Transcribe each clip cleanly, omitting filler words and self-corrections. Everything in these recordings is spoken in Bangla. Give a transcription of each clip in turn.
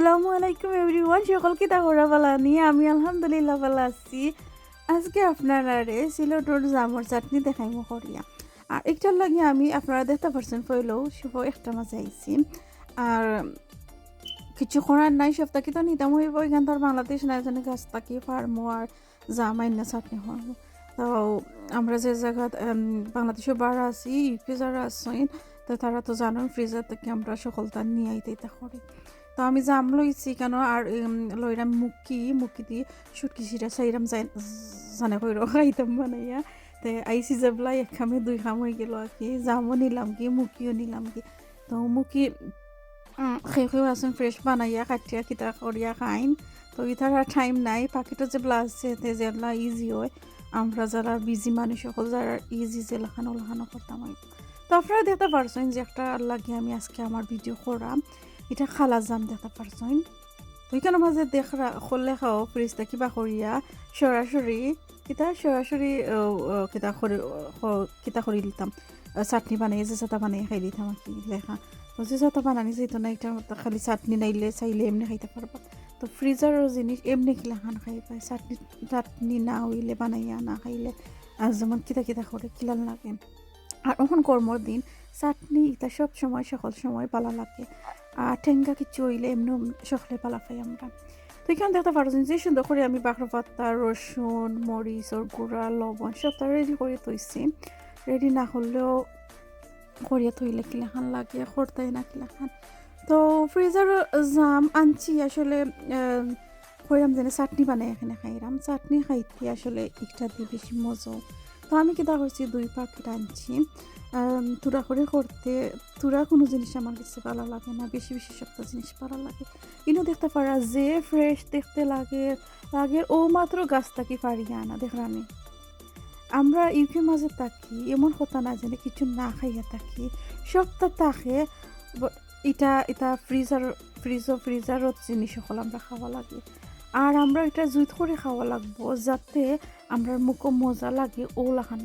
আসসালামু আলাইকুম এভরিওয়ান, সকলকে তাহরা ভালো নিয়ে আমি আলহামদুলিল্লাহ ভালো আছি। আজকে আপনারা সিলেটর জামর চাটনি দেখাইমো করিয়া আর একটার লাগে আমি আপনারা দেখতে পারছেন পইলেও শুভ একটা মাঝে আইছি। আর কিছু করার নাই, সপ্তাহে তো নিতাম হইব এখান তো আর বাংলাদেশ না, এখানে গাছ থাকি ফার্মো আর জামাইন্য চাটনি হরমো। তো আমরা যে জায়গা বাংলাদেশে বার আছি, ইউপি যারা আসছেন তো তারা তো জানো ফ্রিজার থেকে আমরা সকলটা নিয়ে আইতে করি। তো আমি জাম লইছি কেন আর লইরাম মুখি দিয়ে সুটকি সিরা চাইরাম জানে কইর খাইতাম বানাইয়া। তো আইসি যাবলা এক খামে দুই খাম হয়ে গেল আর কি, জামও নিলাম কি মুখিও নিলাম কি। তো মুখি খেয়েও আসুন ফ্রেশ বানাইয়া কাটিয়া কিতা করিয়া খাইন। তো ইতার আর টাইম নাই, পাখিটা যে আছে যেগুলা ইজি হয়, আমরা যারা বিজি মানুষ সকল যারা ইজি যে লাখানো করতাম। তো আপনারা দেখতে পারছেন যে একটা লাগে আমি আজকে আমার ভিডিও করাম, এটা খালা জাম দেখতে পারছেন। তো এখানে মাঝে দেখরা করলে খাও ফ্রিজটা কিবা করিয়া সরাসরি কিতা করি দিতাম চাটনি বানাই যে চাটা বানাই খাই দিতাম আর কি লেখা। তো যে চাটা বানানি যেহেতু না এটা খালি চাটনি নাইলে চাইলে এমনি খাইতে পারবা। তো ফ্রিজারের জিনিস এমনি কিলা খান খাই পাই, চাটনি না হইলে বানাইয়া না খাইলে যেমন কিতা করে কিলাল লাগে। আর এখন গরমের দিন চাটনি এটা সব সময় সকল সময় পালা লাগে, আর ঠেঙ্গা কিছু হইলে এমনি সকলে পালা পাই আমরা। তো এখানে দেখতে পারছেন যে সুন্দর করে আমি বাঁকড়া পাতা, রসুন, মরিচ ওর গুঁড়া, লবণ সবটা রেডি করে তৈছি। রেডি না হলেও করিয়া থইলে কিলাখান লাগে, খরতাই না কিলাখান। তো ফ্রিজার জাম আনছি আসলে কইরাম যেন চাটনি বানাই এখানে খাইরাম, চাটনি খাইতে আসলে একটা দিয়ে বেশি মজা। তো আমি কিতা করছি 2 প্যাকেট আনছি। তুরা করে করতে তুরা কোনো জিনিস আমার কাছে ভালো লাগে না, বেশি সপ্তাহ জিনিস ভালো লাগে। কিন্তু দেখতে পারা যে ফ্রেশ দেখতে লাগে ও মাত্র গাছ থাকি পারিয়া আনা দেখলাম। আমরা ইউকে মাঝে থাকি এমন কথা না জানি কিছু না খাইয়া থাকি, সপ্তাহ থাকে এটা ফ্রিজারত জিনিস সকল আমরা খাওয়া লাগে। আর আমরা এটা জুইত করে খাওয়া লাগবো যাতে আমরা মুখও মজা লাগে ও লাখান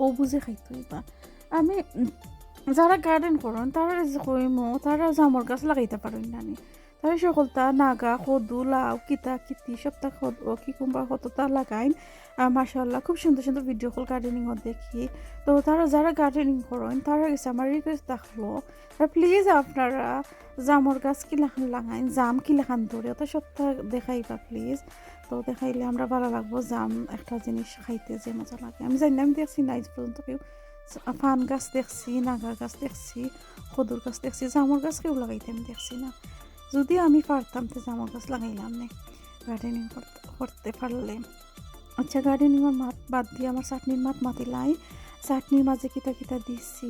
ও বুঝে খাইতে হইবা। আমি যারা গার্ডেন করেন তারা কইমো তারা জামর গাছ লাগাইতে পারেন না, তারা সকলটা নাগা কদু লাউ কিতি সপ্তাহ কি কুমড়া কতটা লাগাইন। মাশাআল্লাহ খুব সুন্দর সুন্দর ভিডিও কল গার্ডেনিংও দেখি। তো তারা যারা গার্ডেনিং করেন তারা গেছে আমার রিকোয়েস্ট থাকলো প্লিজ আপনারা জামর গাছ কিলাখান লাগাইন, জাম কিলাখান ধরে ওটা সপ্তাহ দেখাইবা প্লিজ। তো দেখাইলে আমরা ভালো লাগবো, জাম একটা জিনিস খাইতে যে মজা লাগে। আমি জানি আমি দেখছি না আজ পর্যন্ত কেউ পান গাছ দেখছি, নাগা গাছ দেখছি, কদুর গাছ দেখছি, জামর গাছ কেউ লাগাইতে আমি দেখছি না। যদি আমি পারতাম তো জামর গাছ লাগাইলাম না গার্ডেনিং করতে পারলে। আচ্ছা গার্ডেনিংয়ের মাঠ বাদ দিয়ে আমার চাটনির মাতিলাই, চাটনির মাঝে কিতা দিচ্ছি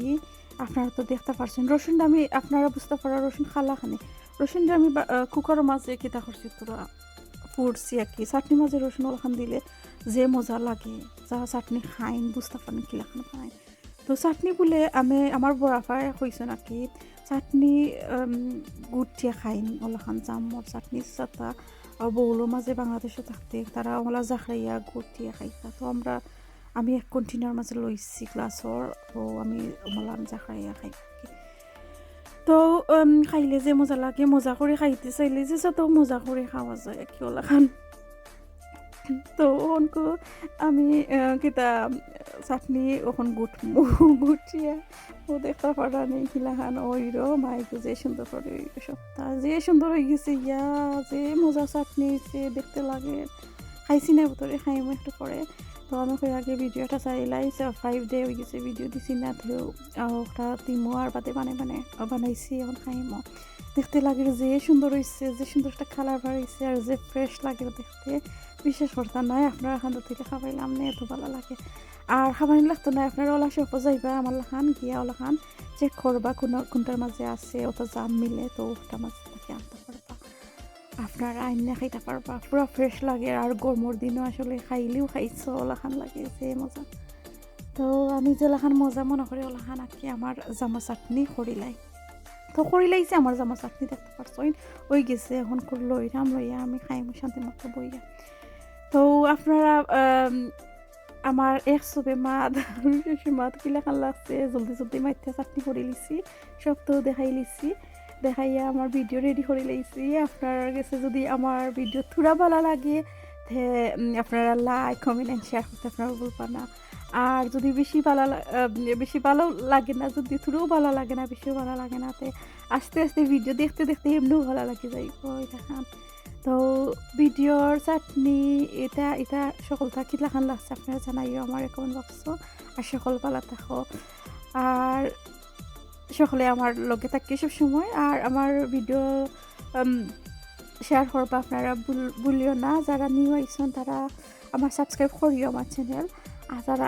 আপনারা তো দেখতে পারছেন। রসুনটা আমি আপনারা বুঝতে পারা রসুন খালাখানে রসুনটা আমি কুকারের মাঝে কিতা করছি তোরা ফুটছি আর কি। চাটনির মাঝে রসুন ওখান দিলে যে মজা লাগে, যারা চাটনি খাইন বুঝতে পারেন কিলাখান খাইন। তো চাটনি বলে আমার বড়াফাই হয়েছে নাকি চাটনি গুটিয়ে খাইন ওলাখান জামর চাটনি চাটা বউলো মাঝে বাংলাদেশে থাকতে তারা ওলা জাখাইয়া গুটিয়ে খাইতা। তো আমি এক কন্টেনার মাঝে লইছি গ্লাসর, তো আমি ওলাম জাখাইয়া খাই। তো খাইলে যে মজা লাগে, মজা করে খাইতে চাইলে যে তো মজা করে খাওয়া যায় কি ওলাখান। তো ওখনকো আমি কিতা চাটনি ওখন গুটিয়া ও দেখতে পারা নেই কিলাখান ওইরো মাইকে যে সুন্দর করে সপ্তাহ যে সুন্দর হয়ে গেছে ইয়া যে মজা চাটনি যে দেখতে লাগে। খাইছি না ভিতরে খাইমো একটু পরে। তো আমি আগে ভিডিওটা চাইলাই 5 ডে হয়ে গেছে ভিডিও দিছি না, থেও ওটা তিমো আর বাদে বানাইছি এখন খাইমো। দেখতে লাগে যে সুন্দর হয়েছে, যে সুন্দর একটা কালার বাড়িয়েছে আর যে ফ্রেশ লাগে দেখতে বিশ্বাস করতাম নাই। আপনারা এখান থেকে খাবাইলাম না এত ভালো লাগে। আর খাবার লাগতো না আপনারা ওলা সব যাইবা আমার লাখান গিয়া ওলাখান চেক করবা কোনটার মাঝে আছে ওটা জাম মিলে, তো ওটার মাঝে থেকে আনতে পারবা, আপনারা আইনে খাইতে পারবা, পুরো ফ্রেশ লাগে। আর গরমের দিনও আসলে খাইলেও খাইছো ওলাখান লাগে যে মজা। তো আমি যে লাখান মজা মনে করি ওলাখান আর কি আমার জামা চাটনি করিলাই। তো করি লাইছে আমার জামা চাটনি দেখতে পারছো ওই গেছে এখন লইয়া আমি খাইমু শান্তি মতো বইয়া। তো আপনারা আমার এক সুবে মাত কিলাখান লাগছে জলদি মাইতে চাটনি করে লিছি, সব তো দেখাই লিছি। দেখাইয়া আমার ভিডিও রেডি করে লাইছি। আপনার কাছে যদি আমার ভিডিও থোড়া ভালো লাগে তে আপনারা লাইক কমেন্ট এন্ড শেয়ার করতে আপনারা ভুলবেন না। আর যদি বেশি ভালো লাগে না, যদি থোড়াও ভালো লাগে না, বেশিও ভালো লাগে না, তে আস্তে আস্তে ভিডিও দেখতে দেখতে এমনিও ভালো লাগে যাইব। এটা খান তো ভিডিওর চাটনি এটা এটা সকলটা কিলাখান লাগছে আপনারা জানাইও আমার কমেন্ট বক্সও। আর সকল ভালো থাকো আর সকলে আমার লগে থাকে সব সময়। আর আমার ভিডিও শেয়ার করবা আপনারা ভুলিও না। যারা নিউ আইসন তারা আমার সাবস্ক্রাইব করিও আমার চ্যানেল। আর যারা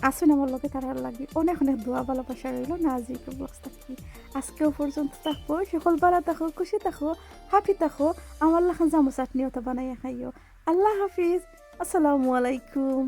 আসুন আমার লগে তারা লাগি অনেক অনেক দোয়া ভালোবাসা রইল। নাজিকে ব্লগস থাকি আজকেও পর্যন্ত থাকবো। সকল ভালো থাকো, খুশি থাকো, হ্যাপি থাকো। আমার লাখান জামু চাটনি ওটা বানাইয়া খাইও। আল্লাহ হাফিজ, আসসালামু আলাইকুম।